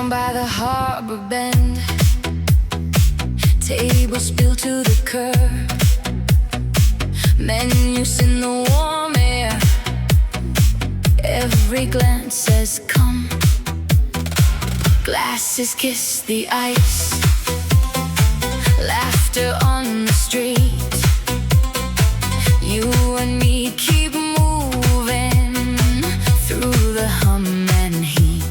down by the harbor bend. Tables spilled to the curb. Menus in the warm air. Every glance says come. Glasses kiss the ice. Laughter on the street. You and me keep moving through the hum and heat.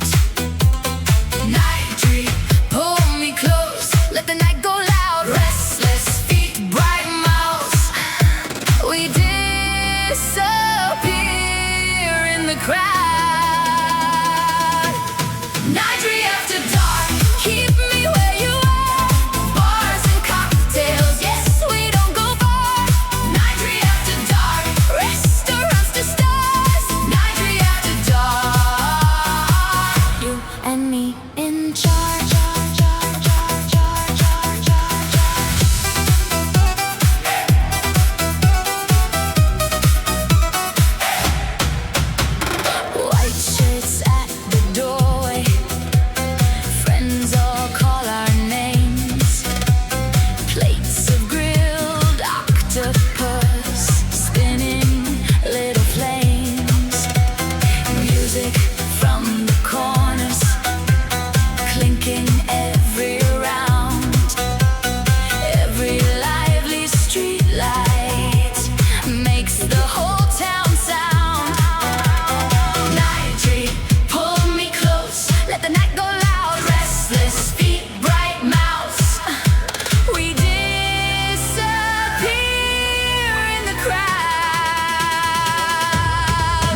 Nydri, pull me close, let the night go loud. Restless feet, bright mouths. We disappear in the crowd. Nydri after dark, keep me where you are. Bars and cocktails, yes, we don't go far. Nydri after dark, restaurants to stars. Nydri after dark, you and me in charge. White shirts at the doorway. Friends all call our names. Plates of grilled octopus spinning little flames. Music from the corners clinking every round. Every lively street light makes the whole town sound. Nydri, pull me close, let the night go loud. Restless feet, bright mouths. We disappear in the crowd.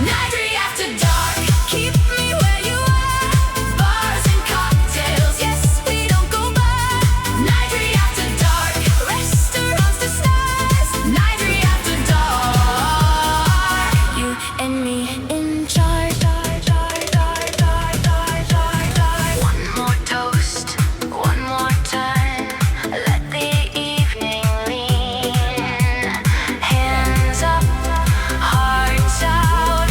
Nydri after dark, keep me where you are. Bars and cocktails, yes, we don't go bar. Nydri after dark, restaurants to stars. Nydri after dark, you and me in charge. One more toast, one more turn. Let the evening lean. Hands up, hearts out.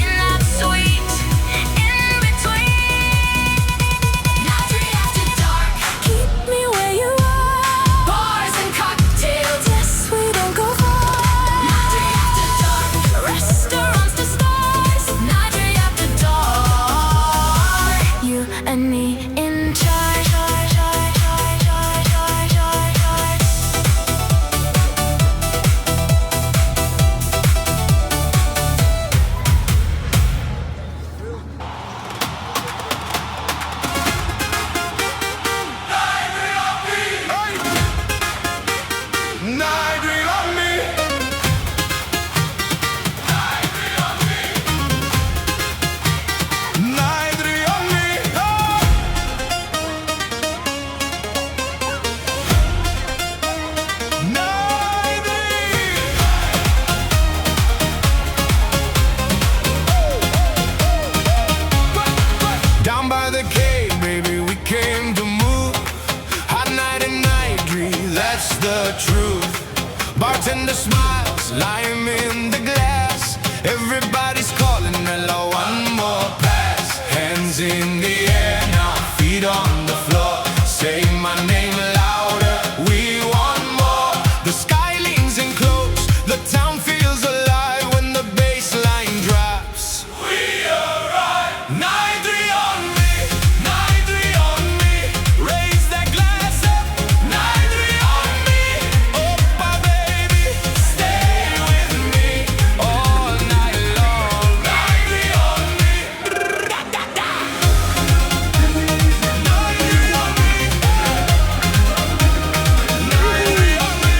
In that sweet in between. Nydri after dark, keep me where you are. Bars and cocktails, yes, we don't go far. Nydri after dark, restaurants to stars. Nydri after dark, you and me in charge. Nydri on me. Nydri on me. Down by the cave, baby, we came to move. Hot night and Nydri, that's the truth. Bartender smiles, lime in the glass. Everybody's calling hello, one more pass. Hands in the air now, feet on the floor. Say my name louder, we want more. The sky leans in close, the town feels alive when the bass line drops. We arrive. Nydri on me, Nydri on me. Raise that glass up. Nydri on me. Oppa baby, stay with me all night long. Nydri on me. Da-da-da. Nydri on me. Nydri on me.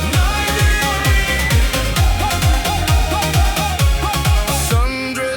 Nydri on me. Sundress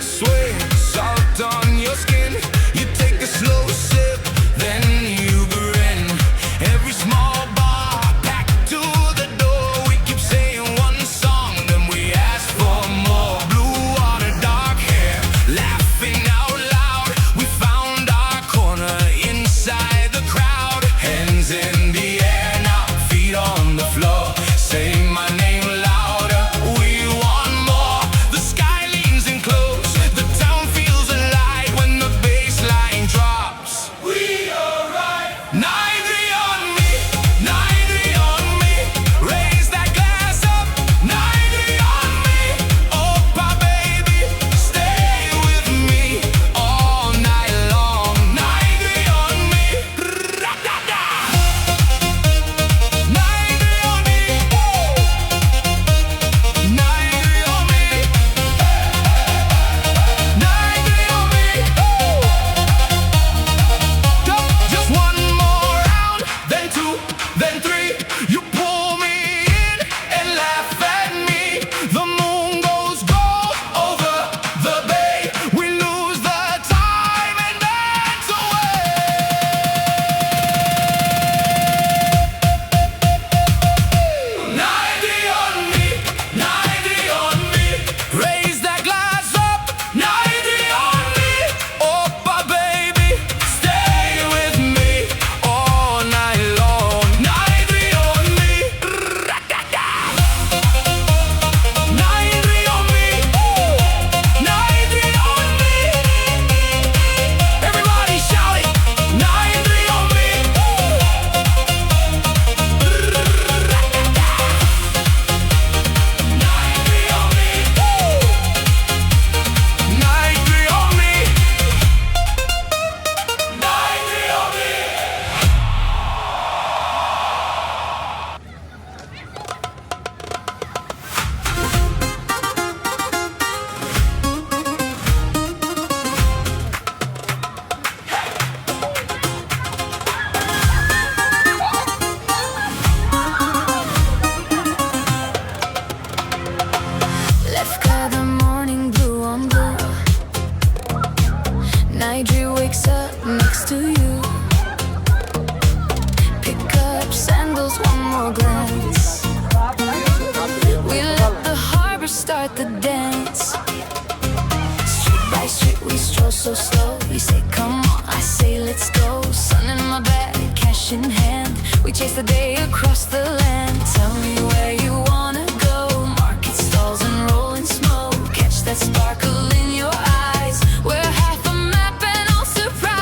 so slow. You say come on, I say let's go. Sun in my bag, cash in hand. We chase the day across the land. Tell me where you wanna go. Market stalls and rolling smoke. Catch that sparkle in your eyes. We're half a map and all surprise.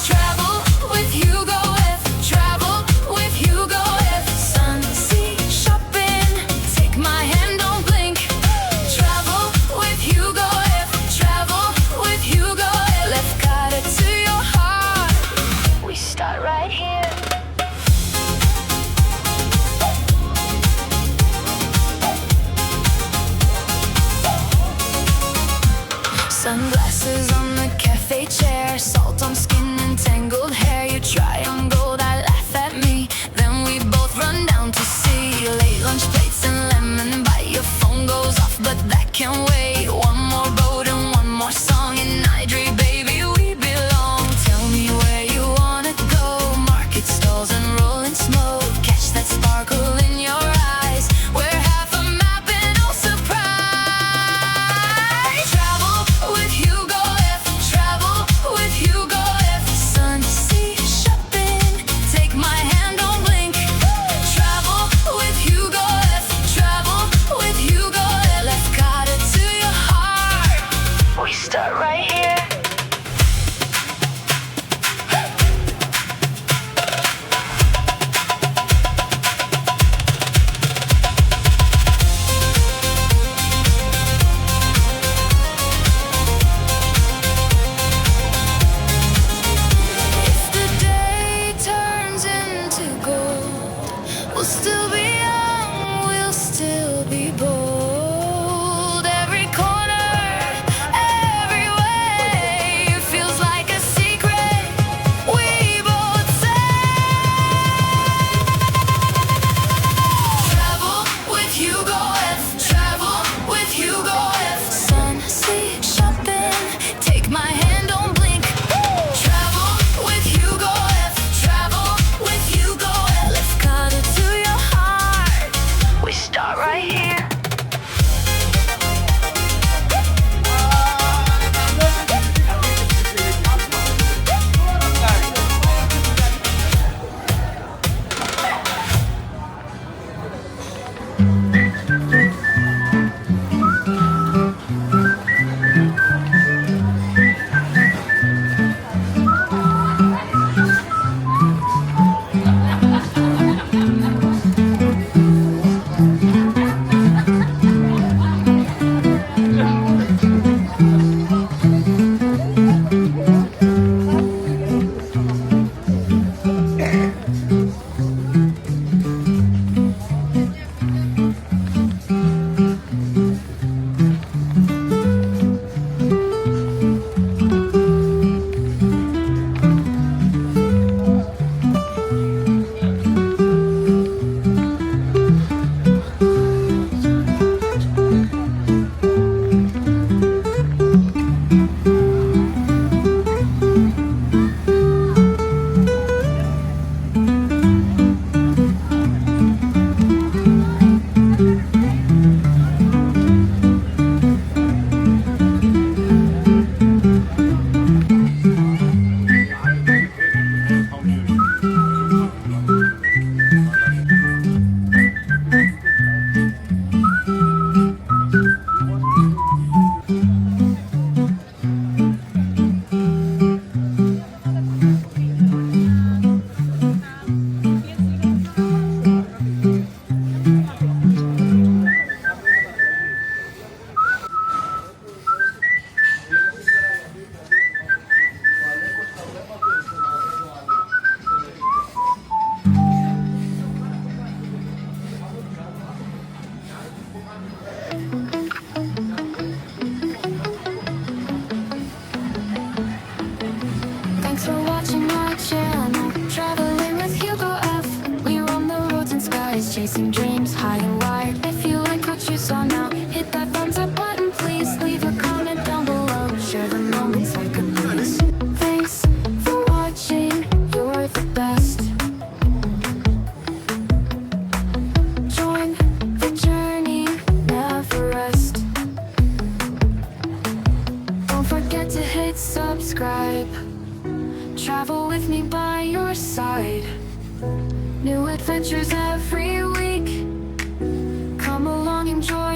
Travel with HugoF. Travel with HugoF. Sun, sea, shopping. Take my hand, don't blink. Travel with HugoF. Travel with HugoF. Lefkada to your heart. We start right here. Sunglasses on the cafe chair. Salt on skin and tangled hair. You try on gold, I laugh at me. Then we both run down to see. Late lunch plates and lemon bite. Your phone goes off, but that can wait. One more boat and one more song. In Nydri, baby, we belong. Tell me where you wanna go. Market stalls and rolling smoke. Catch that sparkle in your eyes. We're half a map and all surprise. Travel with HugoF. Travel with HugoF. Sun, sea, shopping. Take my hand, don't blink. Travel with HugoF. Travel with HugoF. Lefkada to your heart. hit subscribe. Travel with me by your side. New adventures every week. Come along, enjoy